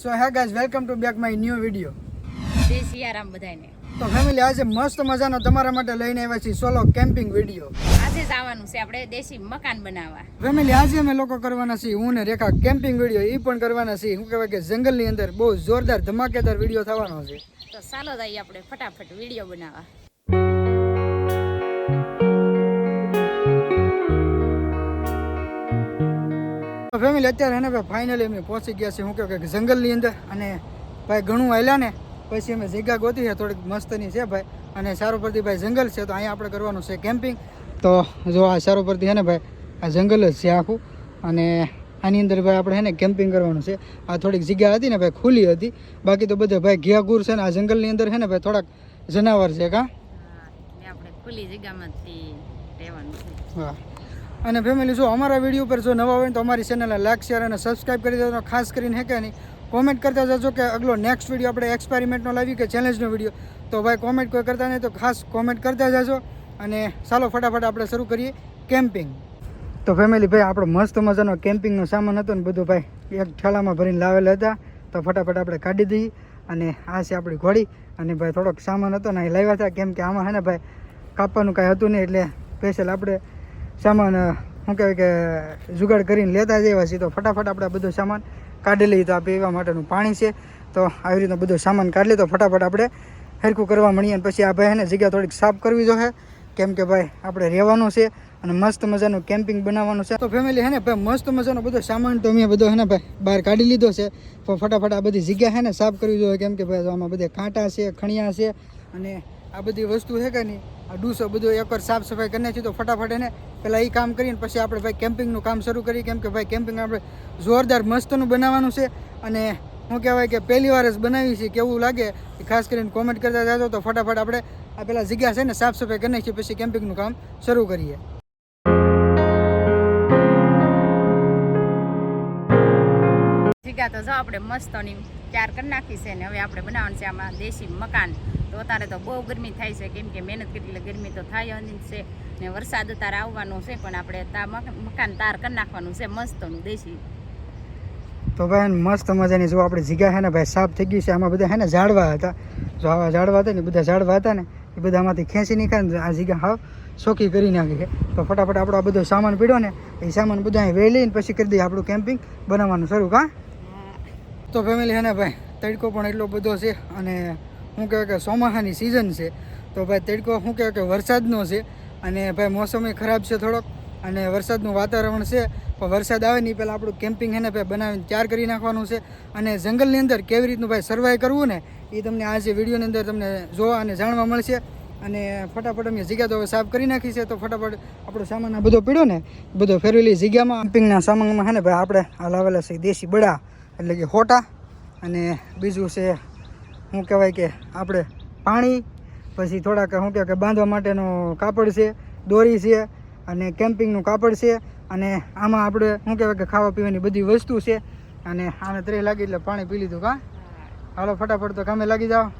So hey guys welcome to back my new video. જય સિયારામ બધાને. તો ફેમિલી આજે મસ્ત મજાનો તમારા માટે લઈને આવ્યા છીએ સોલો કેમ્પિંગ વિડીયો. આજે જવાનું છે આપણે દેશી મકાન બનાવવા. ફેમિલી આજે અમે લોકો કરવાના છીએ હું ને રેખા કેમ્પિંગ વિડીયો એ પણ કરવાના છીએ. શું કહેવાય કે જંગલની અંદર બહુ જોરદાર ધમાકેદાર વિડીયો થવાનો છે. તો ચાલો જઈએ આપણે ફટાફટ વિડીયો બનાવવા. ફેમિલી અત્યારે એને ભાઈ ફાઇનલી અમે પહોંચી ગયા છીએ. શું કહેવાય કે જંગલની અંદર અને ભાઈ ઘણું હાલ્યા ને પછી અમે જગ્યા ગોતી છે થોડીક મસ્તની છે ભાઈ. અને સારો પરથી ભાઈ જંગલ છે તો અહીંયા આપણે કરવાનું છે કેમ્પિંગ. તો જો આ સારો પરથી છે ને ભાઈ આ જંગલ જ છે આખું. અને આની અંદર ભાઈ આપણે છે ને કેમ્પિંગ કરવાનું છે. આ થોડીક જગ્યા હતી ને ભાઈ ખુલ્લી હતી, બાકી તો બધે ભાઈ ઘિયાઘૂર છે ને આ જંગલની અંદર છે ને ભાઈ થોડાક જનાવર છે કા આપણે ખુલ્લી જગ્યામાંથી રહેવાનું છે. હા. અને ફેમિલી જો અમારા વિડીયો ઉપર જો નવા હોય તો અમારી ચેનલને લાઈક શેર અને સબસ્ક્રાઈબ કરી દેજો. ખાસ કરીને હે કે નહીં કોમેન્ટ કરતા જજો કે અગલો નેક્સ્ટ વિડીયો આપણે એક્સપેરિમેન્ટનો લાવી કે ચેલેન્જનો વિડીયો. તો ભાઈ કોમેન્ટ કોઈ કરતા નહીં તો ખાસ કોમેન્ટ કરતા જજો. અને ચાલો ફટાફટ આપણે શરૂ કરીએ કેમ્પિંગ. તો ફેમિલી ભાઈ આપણો મસ્ત મજાનો કેમ્પિંગનો સામાન હતો ને બધું ભાઈ એક ઠેલામાં ભરીને લાવેલા હતા. તો ફટાફટ આપણે કાઢી દઈએ. અને આ છે આપણી ઘોડી. અને ભાઈ થોડોક સામાન હતો ને એ લાવ્યા હતા કેમ કે આમાં છે ને ભાઈ કાપવાનું કાંઈ હતું નહીં એટલે સ્પેશિયલ આપણે સામાન શું કહેવાય કે જુગાડ કરીને લેતા જ આવ્યા છીએ. તો ફટાફટ આપણે બધો સામાન કાઢી લઈએ. તો આ પીવા માટેનું પાણી છે. તો આવી રીતનો બધો સામાન કાઢી લઈએ. તો ફટાફટ આપણે હરખું કરવા મળીએ. અને પછી આ ભાઈ એને જગ્યા થોડીક સાફ કરવી જોઈએ કેમ કે ભાઈ આપણે રહેવાનું છે અને મસ્ત મજાનું કેમ્પિંગ બનાવવાનું છે. તો ફેમિલી હે ને ભાઈ મસ્ત મજાનો બધો સામાન તો અમે બધો હે ને ભાઈ બહાર કાઢી લીધો છે. તો ફટાફટ આ બધી જગ્યા છે ને સાફ કરવી જોઈએ કેમ કે ભાઈ આમાં બધે કાંટા છે, ખણિયા છે અને આ બધી વસ્તુ છે કે નહીં આ ડૂસો બધું એકવાર સાફ સફાઈ કરી નાખી. તો ફટાફટ એને પહેલાં એ કામ કરીને પછી આપણે ભાઈ કેમ્પિંગનું કામ શરૂ કરીએ કેમ કે ભાઈ કેમ્પિંગ આપણે જોરદાર મસ્તનું બનાવવાનું છે. અને શું કહેવાય કે પહેલી વાર જ બનાવી છે કેવું લાગે એ ખાસ કરીને કોમેન્ટ કરતા જાજો. તો ફટાફટ આપણે આ પેલા જગ્યા છે ને સાફ સફાઈ કરી નાખીએ પછી કેમ્પિંગનું કામ શરૂ કરીએ. જગ્યા તો જો આપણે મસ્તની તૈયાર કરી નાખી છે ને હવે આપણે બનાવવાનું છે આમાં દેશી મકાન. તો અત્યારે તો બહુ ગરમી થાય છે કેમ કે મહેનત કરી એટલે ગરમી તો થાય જ છે ને વરસાદ અત્યારે આવવાનો છે પણ આપણે મકાન તૈયાર કરી નાખવાનું છે મસ્તનું દેશી. તો ભાઈ મસ્ત મજાની જો આપણે જગ્યા છે ને ભાઈ સાફ થઈ ગઈ છે. આમાં બધા છે ને ઝાડવા હતા. જો આવા ઝાડવા હતા ને બધા ઝાડવા હતા ને એ બધા આમાંથી ખેંચી નીકળે ને આ જગ્યા હાવ ચોખ્ખી કરી નાખી છે. તો ફટાફટ આપણો આ બધો સામાન પીડ્યો ને એ સામાન બધા અહીં વેઈ લઈને પછી કરી દઈએ આપણું કેમ્પિંગ બનાવવાનું શરૂ. કા તો ફેમિલી છે ને ભાઈ તડકો પણ એટલો બધો છે અને શું કહેવાય કે ચોમાસાની સિઝન છે. તો ભાઈ તડકો શું કહેવાય કે વરસાદનો છે અને ભાઈ મોસમ ખરાબ છે થોડોક અને વરસાદનું વાતાવરણ છે. પણ વરસાદ આવે ને પહેલાં આપણું કેમ્પિંગ છે ને ભાઈ બનાવીને તૈયાર કરી નાખવાનું છે. અને જંગલની અંદર કેવી રીતનું ભાઈ સર્વાઈવ કરવું ને એ તમને આ જે વિડીયોની અંદર તમને જોવા અને જાણવા મળશે. અને ફટાફટ અમે જગ્યા તો હવે સાફ કરી નાખી છે. તો ફટાફટ આપણો સામાન આ બધો પીડ્યો ને બધો ફેરવેલી જગ્યામાં કેમ્પિંગના સામાનમાં છે ને ભાઈ આપણે આ લાવેલા છે દેશી બડા એટલે કે હોટા. અને બીજું છે શું કહેવાય કે આપણે પાણી, પછી થોડાક શું કહેવાય કે બાંધવા માટેનો કાપડ છે, દોરી છે અને કેમ્પિંગનું કાપડ છે. અને આમાં આપણે શું કહેવાય કે ખાવા પીવાની બધી વસ્તુ છે. અને આને ત્રેહ લાગી એટલે પાણી પી લીધું. કા હાલો ફટાફટ તો કામે લાગી જાઓ.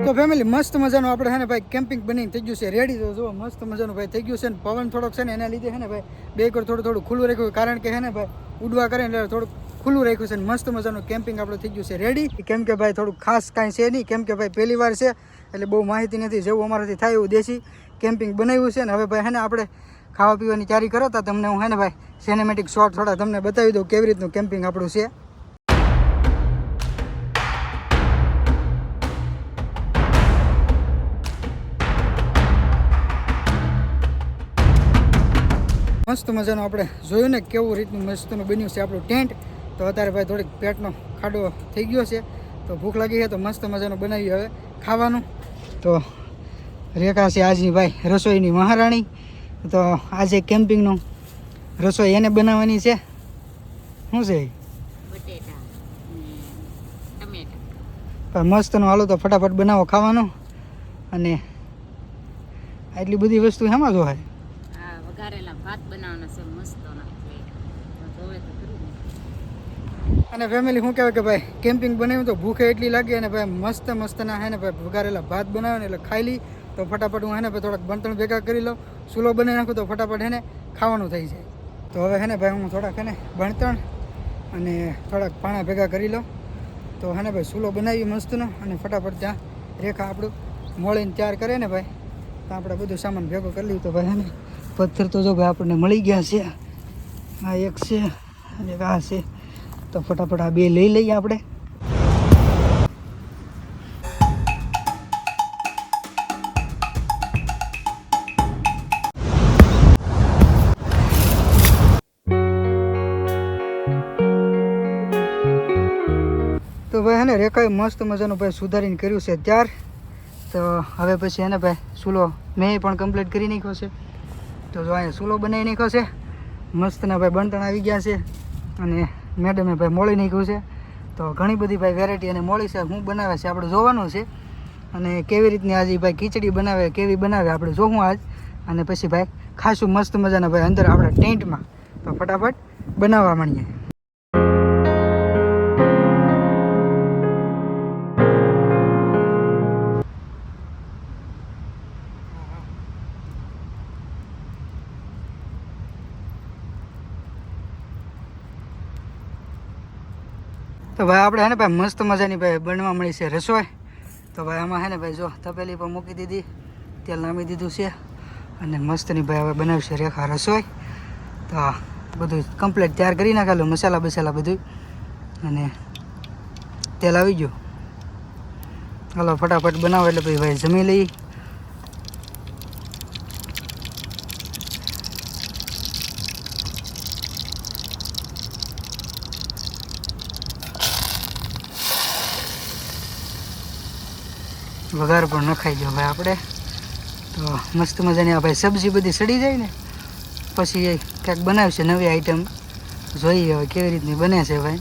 તો ફેમિલી મસ્ત મજાનું આપણે છે ને ભાઈ કેમ્પિંગ બની થઈ ગયું છે રેડી. તો જુઓ મસ્ત મજાનું ભાઈ થઈ ગયું છે. ને પવન થોડોક છે ને એના લીધે છે ને ભાઈ બે એકવાર થોડું ખુલ્લું રાખ્યું કારણ કે છે ને ભાઈ ઉડવા કરે એટલે થોડુંક ખુલ્લું રાખ્યું છે. ને મસ્ત મજાનું કેમ્પિંગ આપણે થઈ ગયું છે રેડી. કેમ કે ભાઈ થોડુંક ખાસ કાંઈ છે નહીં કેમ કે ભાઈ પહેલી વાર છે એટલે બહુ માહિતી નથી. જેવું અમારાથી થાય એવું દેશી કેમ્પિંગ બનાવ્યું છે. ને હવે ભાઈ છે ને આપણે ખાવા પીવાની તૈયારી કરો તો તમને હું છે ને ભાઈ સિનેમેટિક શોટ થોડા તમને બતાવી દઉં કેવી રીતનું કેમ્પિંગ આપણું છે. મસ્ત મજાનું આપણે જોયું ને કેવું રીતનું મસ્તનું બન્યું છે આપણું ટેન્ટ. તો અત્યારે ભાઈ થોડીક પેટનો ખાડો થઈ ગયો છે તો ભૂખ લાગી છે તો મસ્ત મજાનું બનાવ્યું હવે ખાવાનું. તો રેખા છે આજની ભાઈ રસોઈની મહારાણી. તો આજે કેમ્પિંગનું રસોઈ એને બનાવવાની છે. શું છે બટેટા ટમેટા મસ્તનું હાલો તો ફટાફટ બનાવો ખાવાનું. અને આટલી બધી વસ્તુ શેમાં જોવાય? આ વઘારેલા ભાત બનાવવાના છે મસ્તના, તો જોવે તો ખરું ને. અને ફેમિલી શું કહેવાય કે ભાઈ કેમ્પિંગ બનાવ્યું તો ભૂખે એટલી લાગી અને ભાઈ મસ્તના હે ને ભાઈ વઘારેલા ભાત બનાવે ને એટલે ખાઈ લઈ તો ફટાફટ હું હે ને ભાઈ થોડાક બણતણ ભેગા કરી લઉં, સૂલો બનાવી નાખું તો ફટાફટ હે ને ખાવાનું થઈ જાય. તો હવે હે ને ભાઈ હું થોડાક હે ને બણતણ અને થોડાક પાણા ભેગા કરી લઉં તો હે ને ભાઈ સૂલો બનાવી મસ્તનો અને ફટાફટ ત્યાં રેખા આપણું મોળીને તૈયાર કરે ને ભાઈ તો આપણે બધું સામાન ભેગો કરી લઈએ. તો ભાઈ હે ને પથ્થર તો જો ભાઈ આપણને મળી ગયા છે, આ એક છે અને આ છે, તો ફટાફટ આ બે લઈ લઈએ આપણે. તો ભાઈ હે ને રેખાએ મસ્ત મજાનું ભાઈ સુધારીને કર્યું છે ત્યાર. તો હવે પછી એને ભાઈ સૂલો મેં પણ કમ્પ્લીટ કરી નાખ્યો છે. તો જો અહીંયા સૂલો બનાવી નાખ્યો છે, મસ્તના ભાઈ બણતણ આવી ગયા છે અને મેડમે ભાઈ મોળી નાખ્યું છે. તો ઘણી બધી ભાઈ વેરાયટી અને મોળી છે, શું બનાવે છે આપણે જોવાનું છે. અને કેવી રીતની આજે ભાઈ ખીચડી બનાવે, કેવી બનાવે આપણે જોવું આજ. અને પછી ભાઈ ખાસું મસ્ત મજાના ભાઈ અંદર આપણા ટેન્ટમાં. તો ફટાફટ બનાવવા માંડીએ. તો ભાઈ આપણે હે ને ભાઈ મસ્ત મજાની ભાઈ બનવા મળી છે રસોઈ. તો ભાઈ આમાં હે ને ભાઈ જો તપેલી પણ મૂકી દીધી, તેલ નામી દીધું છે અને મસ્તની ભાઈ હવે બનાવશે રેખા રસોઈ. તો બધું કમ્પ્લીટ તૈયાર કરી નાખેલું, મસાલા બસાલા બધું, અને તેલ આવી ગયું. હાલો ફટાફટ બનાવો એટલે પછી ભાઈ જમી લઈ. વઘાર પણ નખાઈ ગયો ભાઈ આપણે. તો મસ્ત મજાની આ ભાઈ સબ્જી બધી સડી જાય ને પછી એ ક્યાંક બનાવશે નવી આઈટમ. જોઈએ હવે કેવી રીતની બને છે ભાઈ.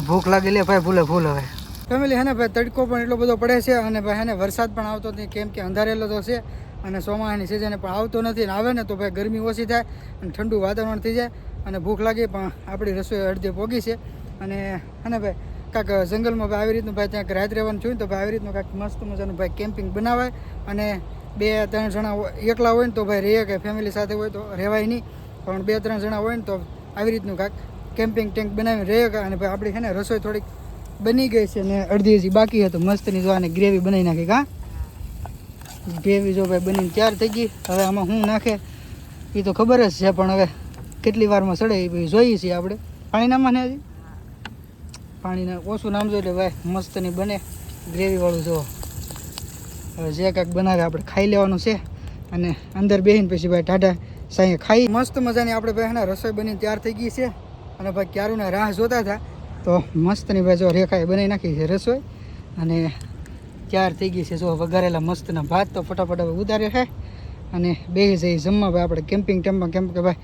ભૂખ લાગી લે ભાઈ ભૂલે ભૂલ. હવે ફેમિલી હે ને ભાઈ તડકો પણ એટલો બધો પડે છે અને ભાઈ હે ને વરસાદ પણ આવતો નથી, કેમ કે અંધારેલો તો છે અને ચોમાસાની સિઝન પણ આવતો નથી. ને આવે ને તો ભાઈ ગરમી ઓછી થાય અને ઠંડુ વાતાવરણ થઈ જાય અને ભૂખ લાગી. પણ આપણી રસોઈ અડધે પોગી છે અને હે ને ભાઈ કાંઈક જંગલમાં ભાઈ આવી રીતનું ભાઈ ત્યાં રાત રહેવાનું જોયું તો ભાઈ આવી રીતનું કાંઈક મસ્ત મજાનું ભાઈ કેમ્પિંગ બનાવાય. અને 2-3 જણા એકલા હોય ને તો ભાઈ રહે, કે ફેમિલી સાથે હોય તો રહેવાય નહીં, પણ 2-3 જણા હોય ને તો આવી રીતનું કાંઈક કેમ્પિંગ ટેન્ક બનાવીને રહે. અને ભાઈ આપણી છે ને રસોઈ થોડીક બની ગઈ છે ને અડધી હજી બાકી હતું. મસ્તની જો આને ગ્રેવી બનાવી નાખી. કાં ગ્રેવી જો ભાઈ બનીને તૈયાર થઈ ગઈ. હવે આમાં શું નાખે એ તો ખબર જ છે, પણ હવે કેટલી વારમાં સડે એ ભાઈ જોઈએ છીએ આપણે. પાણી નામાં ને હજી પાણીને ઓછું નામજો એટલે ભાઈ મસ્તની બને ગ્રેવીવાળું. જો હવે જે કાંઈક બનાવે આપણે ખાઈ લેવાનું છે અને અંદર બેસીને પછી ભાઈ ટાઢા સાંઈ ખાઈ. મસ્ત મજાની આપણે ભાઈ એના રસોઈ બનીને તૈયાર થઈ ગઈ છે અને ભાઈ ક્યારુંને રાહ જોતા હતા તો મસ્તની ભાઈ જો રેખાએ બનાવી નાખી છે રસોઈ અને તૈયાર થઈ ગઈ છે. જો વઘારેલા મસ્તના ભાત તો ફટાફટ હવે ઉતારે છે અને બેસી જઈ જમવા ભાઈ આપણે કેમ્પિંગ ટેમ્પમાં. કેમ કે ભાઈ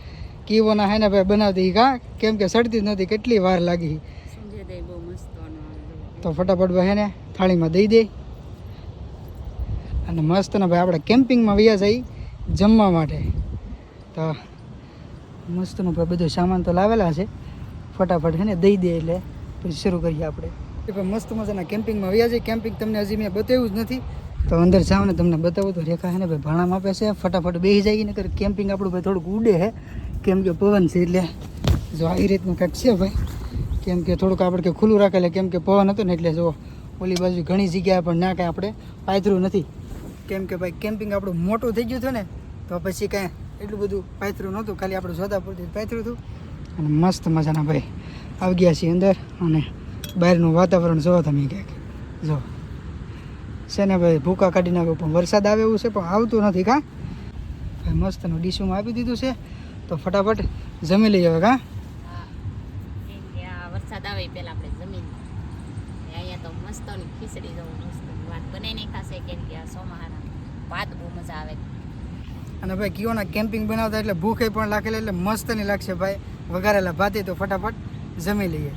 કીવોના હે ને ભાઈ બનાવતી કાં કેમ કે સડતી જ નથી, કેટલી વાર લાગી. તો ફટાફટ ભાઈ એને થાળીમાં દઈ દે અને મસ્તના ભાઈ આપણે કેમ્પિંગમાં વયા જઈ જમવા માટે. તો મસ્તનું ભાઈ બધું સામાન તો લાવેલા છે, ફટાફટ છે ને દઈ દે એટલે પછી શરૂ કરીએ આપણે. મસ્ત મજાના કેમ્પિંગમાં વયા જઈએ. કેમ્પિંગ તમને હજી મેં બતાવ્યું જ નથી, તો અંદર જાવ ને તમને બતાવું. તો રેખા છે ને ભાઈ ભાણામાં આપે છે, ફટાફટ બેસી જાય ને. કેમ્પિંગ આપણું ભાઈ થોડુંક ઉડે છે કેમ કે પવન છે, એટલે જો આવી રીતનું કાંઈક છે ભાઈ. કેમ કે થોડુંક આપણે કે ખુલ્લું રાખેલે, કેમ કે પવન હતો ને એટલે જો ઓલી બાજુ ઘણી જગ્યાએ પણ ના કાંઈ આપણે પાથરું નથી. કેમ કે ભાઈ કેમ્પિંગ આપણું મોટું થઈ ગયું હતું ને તો પછી કાંઈ એટલું બધું પાથરું નહોતું, ખાલી આપણે જોતા પૂરતી પાથરું હતું. અને મસ્ત મજાના ભાઈ આવી ગયા છીએ અંદર અને બહારનું વાતાવરણ જોવો તમે ક્યાંક. જો છે ને ભાઈ ભૂકા કાઢી નાખ્યો, પણ વરસાદ આવે એવું છે પણ આવતું નથી. કાં ભાઈ મસ્તનું ડીશુમાં આપી દીધું છે તો ફટાફટ જમી લઈએ હવે. કાં વરસાદ આવે પહેલા આપણે જમીન અહીંયા તો મસ્તની ખીચડી જવું મસ્ત વાત બનાવી નહીં ખાશે, કેમ કે આ સોમાહાના ભાત બહુ મજા આવે. અને ભાઈ કીઓના કેમ્પિંગ બનાવતા એટલે ભૂખે પણ લાગેલી એટલે મસ્તની લાગશે ભાઈ વઘારેલા ભાતે. તો ફટાફટ જમી લઈએ.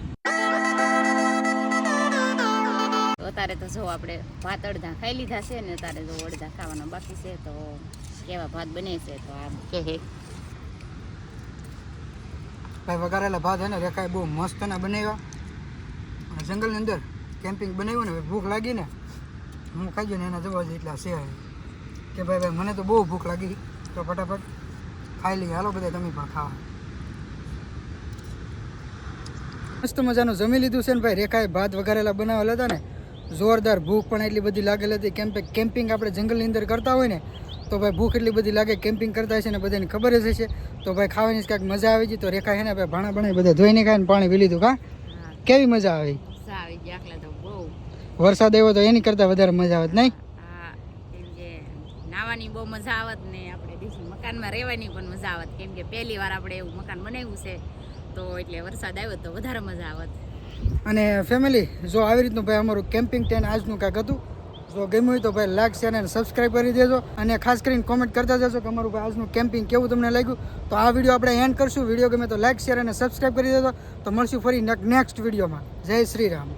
અત્યારે તો જો આપણે ભાત અડધા ખાઈ લીધા છે ને અત્યારે જો અડધા ખાવાના બાકી છે તો કેવા ભાત બને છે તો આ કે ભાઈ વઘારેલા ભાત હે ને રેખાએ બહુ મસ્ત ના બનાવ્યા અને જંગલની અંદર કેમ્પિંગ બનાવ્યું ને ભૂખ લાગી ને હું ખાઈ ગયો ને એના જવા એટલા છે કે ભાઈ મને તો બહુ ભૂખ લાગી તો ફટાફટ ખાઈ લઈએ. હાલો બધા તમે પણ ખાવા. મસ્ત મજાનું જમી લીધું છે ને ભાઈ. રેખાએ ભાત વઘારેલા બનાવેલા હતા ને જોરદાર. ભૂખ પણ એટલી બધી લાગેલી હતી કેમ કે કેમ્પિંગ આપણે જંગલની અંદર કરતા હોય ને તો ભાઈ ભૂખ એટલી બધી લાગે. કેમ્પિંગ કરતા હશે ને બધાને ખબર જ હશે તો ભાઈ ખાવાની જ કાંઈક મજા આવી ગઈ. તો રેખા છે ને ભાઈ ભાણા બનાવી બધા ધોઈને ખાય ને પાણી પી લીધું. કા કેવી મજા આવી? આવી ગયા આટલા તો બહુ. વરસાદ આવ્યો તો એની કરતાં વધારે મજા આવત નહીં? હા, કેમ કે નાવાની બહુ મજા આવત ને આપણે દેશી મકાનમાં રહેવાની પણ મજા આવત કેમ કે પહેલી વાર આપણે એવું મકાન બનાવ્યું છે તો એટલે વરસાદ આવ્યો તો વધારે મજા આવત. અને ફેમિલી જો આવી રીતનું ભાઈ અમારું કેમ્પિંગ ટેન્ટ આજનું કાંઈક હતું. જો ગમ્યું હોય તો ભાઈ લાઈક શેર અને સબસ્ક્રાઈબ કરી દેજો અને ખાસ કરીને કોમેન્ટ કરતા જજો કે અમારું ભાઈ આજનું કેમ્પિંગ કેવું તમને લાગ્યું. તો આ વિડીયો આપણે એન્ડ કરશું. વિડીયો ગમે તો લાઈક શેર અને સબસ્ક્રાઈબ કરી દેજો. તો મળશું ફરી નેક્સ્ટ વિડીયોમાં. જય શ્રી રામ.